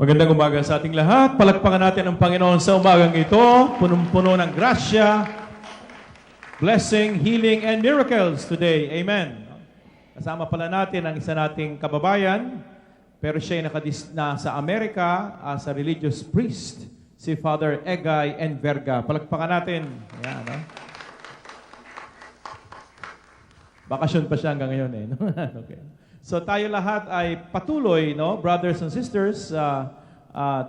Magandang umaga sa ating lahat. Palakpakan natin ang Panginoon sa umagang ito. Punong-puno ng grasya, blessing, healing, and miracles today. Amen. Kasama pala natin ang isa nating kababayan, pero siya ay sa Amerika as a religious priest, si Father Egay Enverga. Palakpakan natin. Ayan, no? Bakasyon pa siya hanggang ngayon. Okay. So tayo lahat ay patuloy, no, brothers and sisters,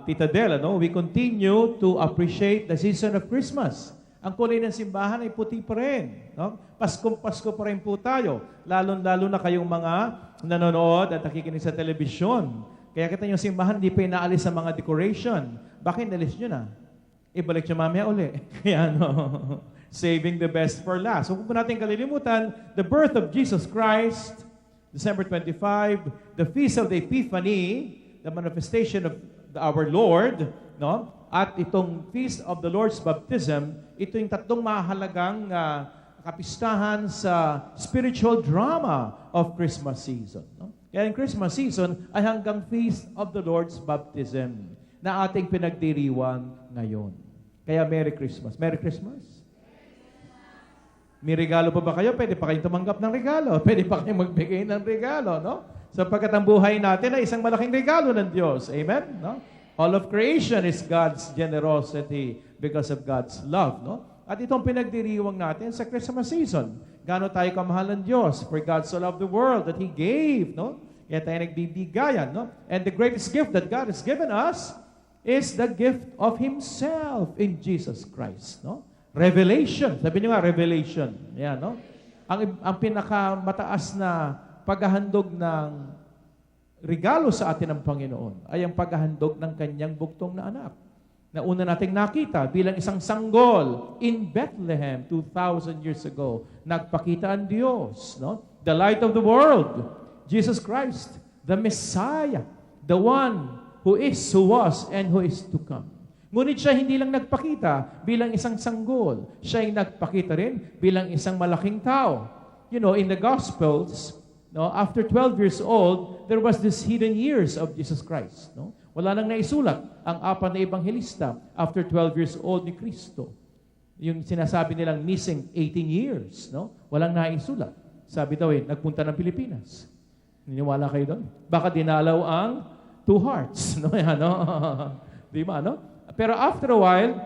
Tita Del, no, we continue to appreciate the season of Christmas. Ang kulay ng simbahan ay puti pa rin, no? Pasko pa rin po tayo, lalo na kayong mga nanonood at nakikinig sa telebisyon. Kaya kita yung simbahan, hindi pa inaalis sa mga decoration. Bakit inalis nyo na? Ibalik nyo mamaya uli. Kaya no, saving the best for last. So kung po natin kalilimutan, the birth of Jesus Christ, December 25, the Feast of the Epiphany, the manifestation of our Lord, no? At itong Feast of the Lord's Baptism, ito yung tatlong mahalagang kapistahan sa spiritual drama of Christmas season. No? Kaya yung Christmas season ay hanggang Feast of the Lord's Baptism na ating pinagdiriwang ngayon. Kaya Merry Christmas. Merry Christmas! May regalo pa ba kayo? Pwede pa kayong tumanggap ng regalo. Pwede pa kayong magbigay ng regalo, no? Sapagkat ang buhay natin ay isang malaking regalo ng Diyos. Amen? No? All of creation is God's generosity because of God's love, no? At itong pinagdiriwang natin sa Christmas season. Gaano tayo kamahal ng Diyos? For God so loved the world that He gave, no? Kaya tayo nagbibigayan, no? And the greatest gift that God has given us is the gift of Himself in Jesus Christ, no? Revelation. Sabi niyo nga, revelation. Yan, no? Ang pinakamataas na paghahandog ng regalo sa atin ng Panginoon ay ang paghahandog ng kanyang bugtong na anak. Na una nating nakita bilang isang sanggol in Bethlehem 2,000 years ago. Nagpakita ang Diyos, no? The light of the world, Jesus Christ, the Messiah, the one who is, who was, and who is to come. Ngunit siya hindi lang nagpakita bilang isang sanggol. Siya ay nagpakita rin bilang isang malaking tao. You know, in the Gospels, no, after 12 years old, there was this hidden years of Jesus Christ. No? Wala nang naisulat ang apat na ebanghelista after 12 years old ni Kristo. Yung sinasabi nilang missing 18 years. No? Walang naisulat. Sabi daw nagpunta ng Pilipinas. Niniwala kayo doon? Baka dinalaw ang two hearts. No? Yan, no? Di ba, no? Pero after a while,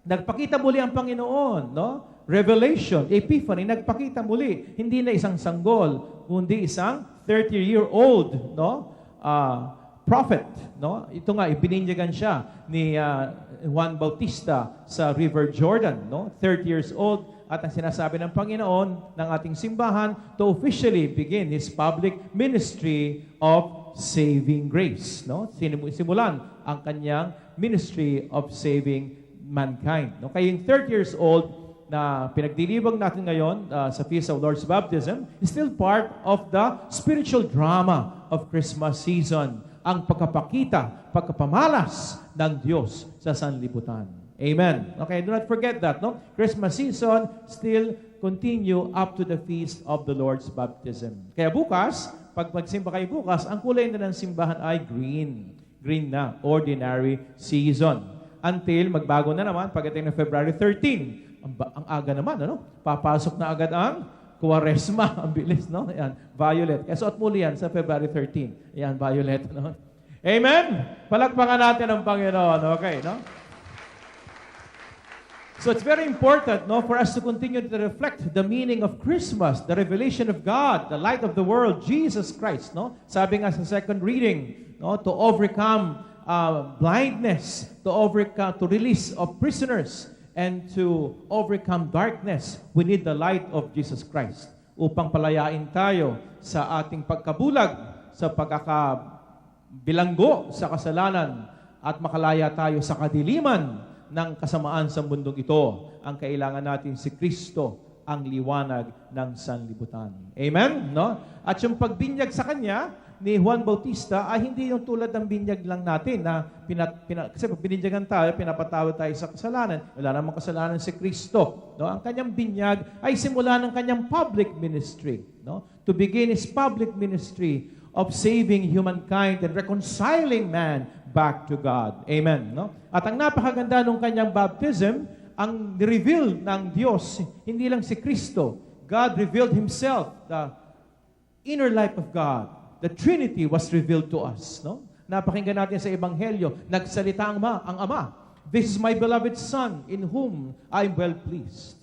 nagpakita muli ang Panginoon, no? Revelation, Epiphany, nagpakita muli. Hindi na isang sanggol, kundi isang 30-year-old, no? Prophet, no? Ito nga, ibininyagan siya ni Juan Bautista sa River Jordan, no? 30 years old, at ang sinasabi ng Panginoon ng ating simbahan to officially begin His public ministry of saving grace, no? Simulan ang kanyang ministry of saving mankind. No? Kaya yung 30 years old na pinagdiriwang natin ngayon sa Feast of Lord's Baptism is still part of the spiritual drama of Christmas season. Ang pagkapakita, pagkapamalas ng Diyos sa sanlibutan. Amen. Okay, do not forget that, no? Christmas season still continue up to the Feast of the Lord's Baptism. Kaya bukas, pag magsimba kayo bukas, ang kulay na ng simbahan ay green. Green na, ordinary season. Until magbago na naman, pagdating ng February 13. Ang aga naman, ano? Papasok na agad ang Quaresma. Ang bilis, no? Ayan, violet. Kaya suot muli yan sa February 13. Ayan, violet, no? Amen? Palakpakan natin ang Panginoon, okay, no? So it's very important, no, for us to continue to reflect the meaning of Christmas, the revelation of God, the light of the world, Jesus Christ, no? Sabi nga sa second reading, no, to overcome blindness, to release of prisoners, and to overcome darkness, we need the light of Jesus Christ upang palayain tayo sa ating pagkabulag, sa pagkakabilanggo sa kasalanan, at makalaya tayo sa kadiliman ng kasamaan sa mundong ito. Ang kailangan natin si Kristo, ang liwanag ng sanlibutan. Amen? No? At yung pagbinyag sa Kanya ni Juan Bautista ay hindi yung tulad ng binyag lang natin na kasi pag bininyagan tayo, pinapatawad tayo sa kasalanan. Wala namang kasalanan si Kristo. No? Ang kanyang binyag ay simula ng kanyang public ministry. No? To begin His public ministry of saving humankind and reconciling man back to God. Amen. No? At ang napakaganda ng kanyang baptism, ang reveal ng Diyos, hindi lang si Kristo. God revealed Himself, the inner life of God. The Trinity was revealed to us. No? Napakinggan natin sa Ebanghelyo, nagsalita ang Ama. This is my beloved Son, in whom I am well pleased.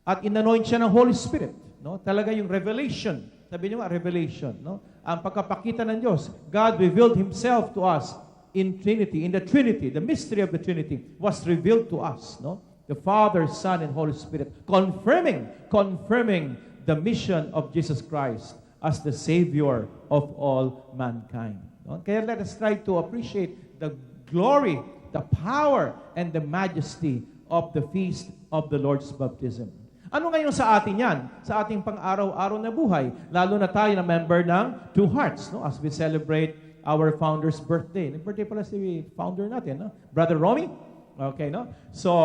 At inanoint siya ng Holy Spirit. No? Talaga yung revelation. Sabi niyo nga, revelation. No? Ang pagkapakita ng Diyos. God revealed Himself to us in Trinity. In the Trinity, the mystery of the Trinity was revealed to us. No? The Father, Son, and Holy Spirit. Confirming the mission of Jesus Christ as the Savior of all mankind. No? Kaya let us try to appreciate the glory, the power, and the majesty of the feast of the Lord's baptism. Ano ngayon sa atin yan? Sa ating pang-araw-araw na buhay, lalo na tayo na member ng Two Hearts, no? As we celebrate our founder's birthday. Nag-birthday pala si founder natin, no? Brother Romy. Okay, no? So,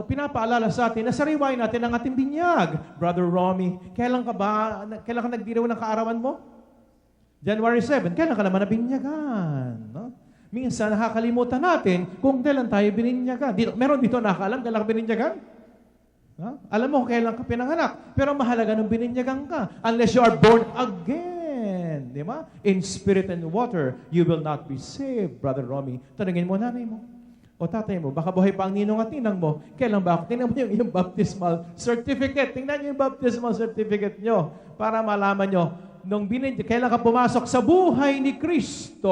pinapaalala sa atin, nasariwain natin ang ating binyag. Brother Romy, kailan ka nagdiriw ng kaarawan mo? January 7, kailan ka naman nabinyagan? No? Minsan, nakakalimutan natin kung kailan tayo bininyagan. Meron dito nakakaalam kailan ka bininyagan? Alam mo kailan ka pinanganak, pero mahalaga nung bininyagan ka. Unless you are born again, di ba? In spirit and water, you will not be saved, Brother Romy. Tanungin mo nanay mo, o tatay mo, baka buhay pa ang ninong at ninang mo. Kailan ba? Tingnan mo yung baptismal certificate. Tingnan nyo yung baptismal certificate nyo para malaman nyo, kailan ka pumasok sa buhay ni Kristo.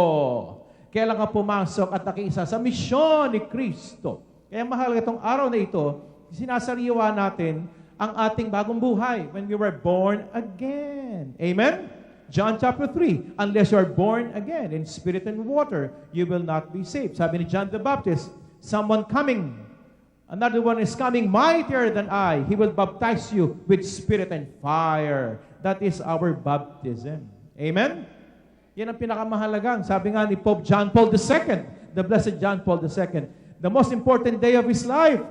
Kailan ka pumasok at nakiisa sa misyon ni Kristo. Kaya mahalaga itong araw na ito, sinasariwa natin ang ating bagong buhay when we were born again. Amen? John chapter 3, unless you are born again in spirit and water, you will not be saved. Sabi ni John the Baptist, another one is coming mightier than I. He will baptize you with spirit and fire. That is our baptism. Amen? Yan ang pinakamahalagang. Sabi nga ni Pope John Paul II, the Blessed John Paul II, the most important day of his life,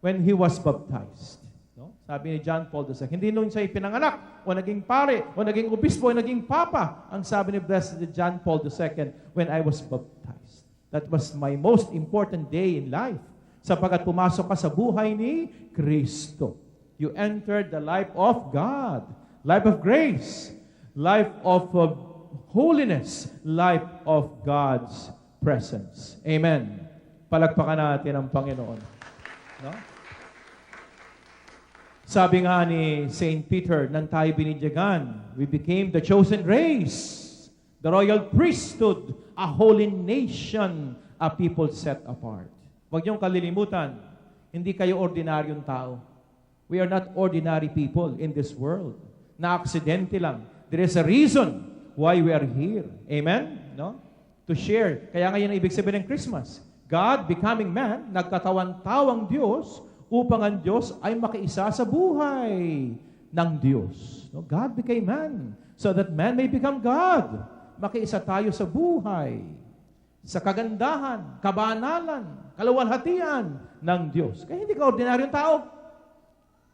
when he was baptized. No? Sabi ni John Paul II, hindi nung siya ipinanganak, o naging pare, o naging obispo, o naging papa. Ang sabi ni Blessed John Paul II, when I was baptized. That was my most important day in life. Sapagkat pumasok ka sa buhay ni Kristo. You entered the life of God, life of grace, life of holiness, life of God's presence. Amen. Palagpakan natin ang Panginoon. No? Sabi nga ni St. Peter, nang tayo bininyagan, we became the chosen race, the royal priesthood, a holy nation, a people set apart. Huwag niyong kalilimutan, hindi kayo ordinaryong tao. We are not ordinary people in this world. Na-aksidente lang. There is a reason why we are here. Amen? No? To share. Kaya ngayon ang ibig sabihin ng Christmas. God becoming man, nagkatawan-tawang Diyos, upang ang Diyos ay makiisa sa buhay ng Diyos. No? God became man, so that man may become God. Makiisa tayo sa buhay, sa kagandahan, kabanalan, kaluwalhatian ng Diyos. Kaya hindi ka ordinaryong tao.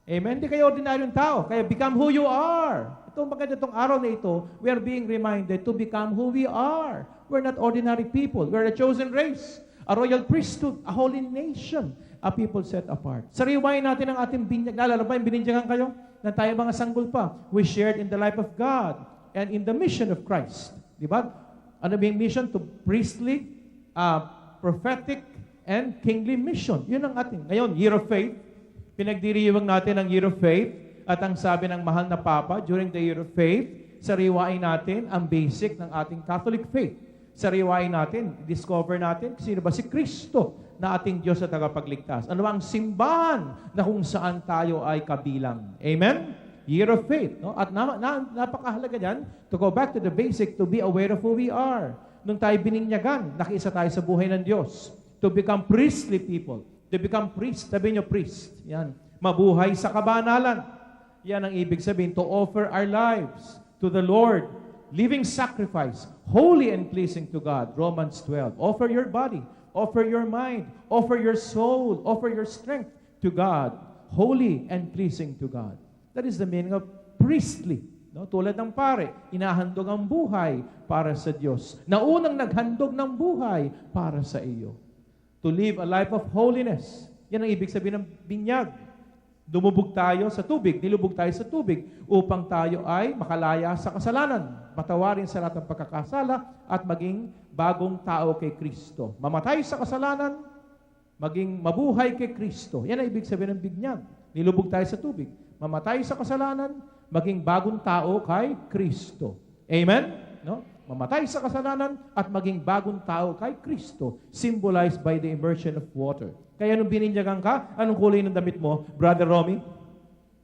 Amen? Hindi kayo ordinaryong tao. Kaya become who you are. Itong maganda itong araw na ito, we are being reminded to become who we are. We're not ordinary people. We're a chosen race, a royal priesthood, a holy nation, a people set apart. Sariwain natin ang ating binyag. Naalala ba yung bininyagan kayo? Na tayo mga sanggol pa. We shared in the life of God and in the mission of Christ. Di ba? Ano ba yung mission? To priestly, prophetic, and kingly mission. Yun ang ating. Ngayon, Year of Faith. Pinagdiriwang natin ang Year of Faith. At ang sabi ng mahal na Papa, during the Year of Faith, sariwain natin ang basic ng ating Catholic faith. Sariwain natin, discover natin, sino ba si Kristo na ating Diyos at tagapagligtas? Ano ang simbahan na kung saan tayo ay kabilang? Amen? Year of faith. No? At napakahalaga dyan, to go back to the basic, to be aware of who we are. Nung tayo bininyagan, nakiisa tayo sa buhay ng Diyos. To become priestly people. To become priest. Sabi nyo, priest. Yan. Mabuhay sa kabanalan. Yan ang ibig sabihin, to offer our lives to the Lord. Living sacrifice, holy and pleasing to God. Romans 12. Offer your body, offer your mind, offer your soul, offer your strength to God. Holy and pleasing to God. That is the meaning of priestly. No? Tulad ng pare, inahandog ang buhay para sa Diyos. Naunang naghandog ng buhay para sa iyo. To live a life of holiness. Yan ang ibig sabihin ng binyag. Dumubog tayo sa tubig, nilubog tayo sa tubig upang tayo ay makalaya sa kasalanan, patawarin sa lahat ng pagkakasala at maging bagong tao kay Kristo. Mamatay sa kasalanan, maging mabuhay kay Kristo. Yan ang ibig sabihin ng binyag. Nilubog tayo sa tubig. Mamatay sa kasalanan, maging bagong tao kay Kristo. Amen? No? Mamatay sa kasalanan at maging bagong tao kay Kristo, symbolized by the immersion of water. Kaya nung bininyagan ka, anong kulay ng damit mo, Brother Romy?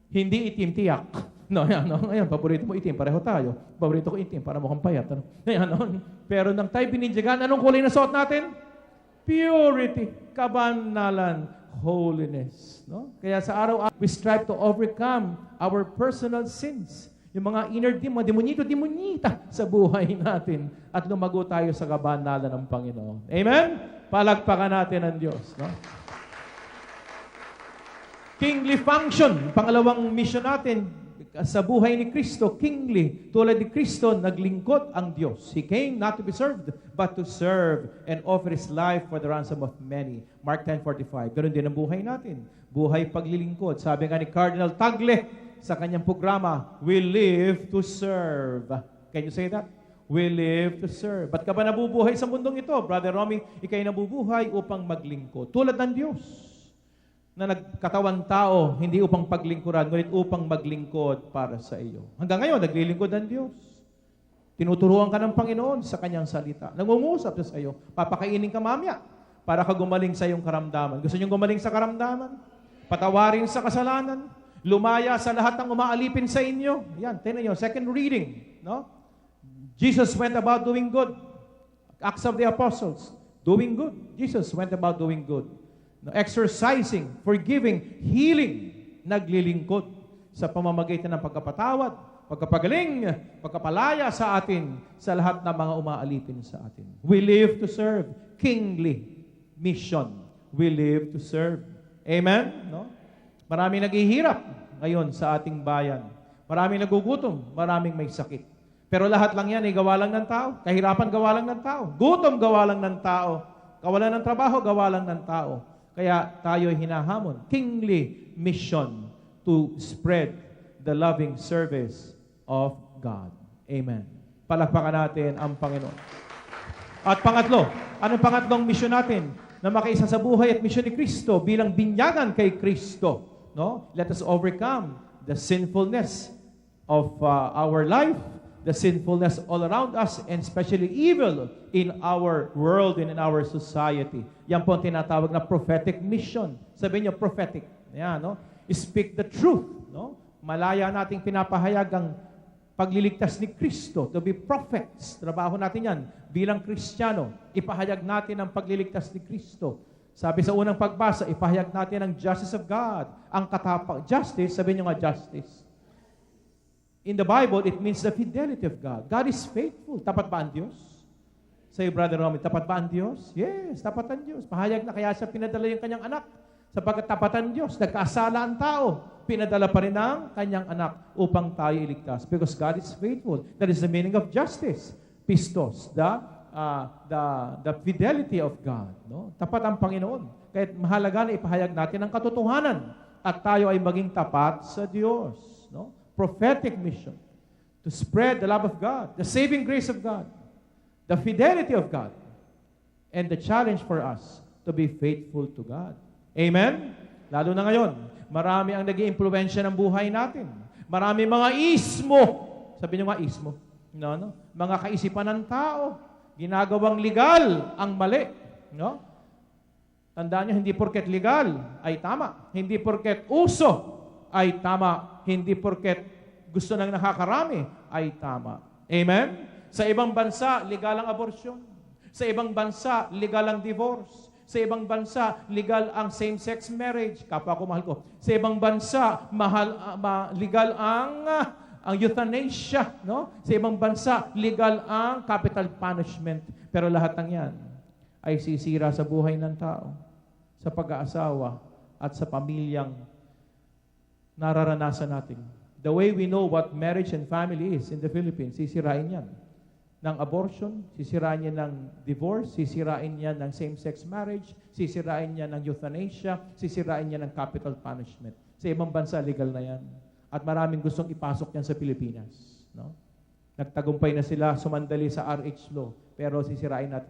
Hindi itim, tiyak. No, yan, no? Ayan, paborito mo itim, pareho tayo. Paborito ko itim, para mukhang payat. Ano? Ayan, no? Pero nang tayo bininyagan, anong kulay na suot natin? Purity, kabanalan, holiness. No? Kaya sa araw, we strive to overcome our personal sins. Yung mga inner demon, demonita sa buhay natin at lumago tayo sa kabanalan ng Panginoon. Amen? Palagpakan natin ang Diyos. No? Kingly function, pangalawang mission natin sa buhay ni Kristo, kingly. Tulad ni Kristo, naglingkod ang Diyos. He came not to be served, but to serve and offer His life for the ransom of many. Mark 10:45. Ganun din ang buhay natin. Buhay paglilingkod. Sabi nga ni Cardinal Tagle sa kanyang programa, we live to serve. Can you say that? We live to serve. Ba't ka ba nabubuhay sa mundong ito? Brother Romy, ikay nabubuhay upang maglingkod. Tulad ng Diyos na nagkatawan tao, hindi upang paglingkuran, ngunit upang maglingkod para sa iyo. Hanggang ngayon, naglilingkod ng Diyos. Tinuturuan ka ng Panginoon sa kanyang salita. Nangungusap sa iyo. Papakainin ka mamaya para ka gumaling sa iyong karamdaman. Gusto niyong gumaling sa karamdaman? Patawarin sa kasalanan? Lumaya sa lahat ng umaalipin sa inyo? Yan, tingnan niyo, second reading. No? Jesus went about doing good. Acts of the Apostles, doing good. Jesus went about doing good. Exercising, forgiving, healing, naglilingkod sa pamamagitan ng pagkapatawad, pagkapagaling, pagkapalaya sa atin, sa lahat ng mga umaalipin sa atin. We live to serve. Kingly mission. We live to serve. Amen? No? Maraming naghihirap ngayon sa ating bayan. Maraming nagugutom, maraming may sakit. Pero lahat lang yan ay gawa lang ng tao. Kahirapan gawa lang ng tao. Gutom gawa lang ng tao. Kawalan ng trabaho gawa lang ng tao. Kaya tayo hinahamon. Kingly mission to spread the loving service of God. Amen. Palakpakan natin ang Panginoon. At pangatlo, anong pangatlong mission natin? Na makaisa sa buhay at mission ni Kristo bilang binyagan kay Kristo. No? Let us overcome the sinfulness of our life, the sinfulness all around us, and especially evil in our world and in our society. Yan po ang tinatawag na prophetic mission. Sabihin niyo, prophetic. Yan, no? Speak the truth. No? Malaya nating pinapahayag ang pagliligtas ni Kristo, to be prophets. Trabaho natin yan bilang Kristiyano. Ipahayag natin ang pagliligtas ni Kristo. Sabi sa unang pagbasa, ipahayag natin ang justice of God. Ang justice, sabihin niyo nga justice. In the Bible, it means the fidelity of God. God is faithful. Tapat ba ang Diyos? Say, Brother Romy, tapat ba ang Diyos? Yes, tapat ang Diyos. Pahayag na kaya siya pinadala yung kanyang anak. Sapagkat tapat ang Diyos. Nagkasala ang tao. Pinadala pa rin ang kanyang anak upang tayo iligtas. Because God is faithful. That is the meaning of justice. Pistos, the fidelity of God. No? Tapat ang Panginoon. Kaya mahalaga na ipahayag natin ang katotohanan at tayo ay maging tapat sa Diyos. No? Prophetic mission to spread the love of God, the saving grace of God, the fidelity of God, and the challenge for us to be faithful to God. Amen? Lalo na ngayon, marami ang nag-iimpluwensya ng buhay natin. Marami mga ismo. Sabi niyo nga ismo. No? Mga kaisipan ng tao. Ginagawang legal ang mali. No? Tandaan niyo, hindi porket legal ay tama. Hindi porket uso ay tama. Hindi porket gusto ng nakakarami ay tama. Amen? Sa ibang bansa, legal ang abortion. Sa ibang bansa, legal ang divorce. Sa ibang bansa, legal ang same-sex marriage. Kapwa ko, mahal ko. Sa ibang bansa, legal ang euthanasia. No? Sa ibang bansa, legal ang capital punishment. Pero lahat ng yan ay sisira sa buhay ng tao, sa pag-aasawa, at sa pamilyang nararanasan natin The way we know what marriage and family is in the Philippines, sisirain yan ng abortion, sisirain niya ng divorce, sisirain niya ng same-sex marriage, sisirain niya ng euthanasia, sisirain niya ng capital punishment. Sa ibang bansa, legal na yan. At maraming gustong ipasok yan sa Pilipinas. No? Nagtagumpay na sila, sumandali sa RH law, pero sisirain natin,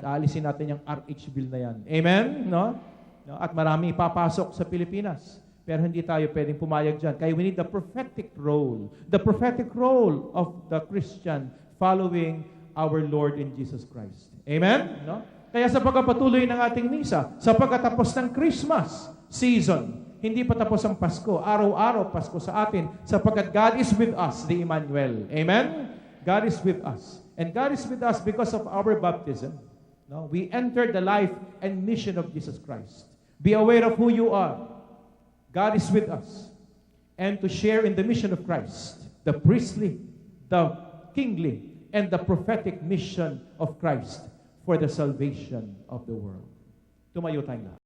aalisin natin yung RH bill na yan. Amen? No? No? At marami ipapasok sa Pilipinas. Pero hindi tayo pwedeng pumayag dyan. Kaya we need the prophetic role of the Christian following our Lord in Jesus Christ. Amen? No? Kaya sa pagpapatuloy ng ating misa, sa pagkatapos ng Christmas season, hindi pa tapos ang Pasko. Araw-araw Pasko sa atin sapagkat God is with us, the Emmanuel. Amen? God is with us. And God is with us because of our baptism. No? We entered the life and mission of Jesus Christ. Be aware of who you are. God is with us. And to share in the mission of Christ, the priestly, the kingly, and the prophetic mission of Christ for the salvation of the world. Tumayo tayong lahat.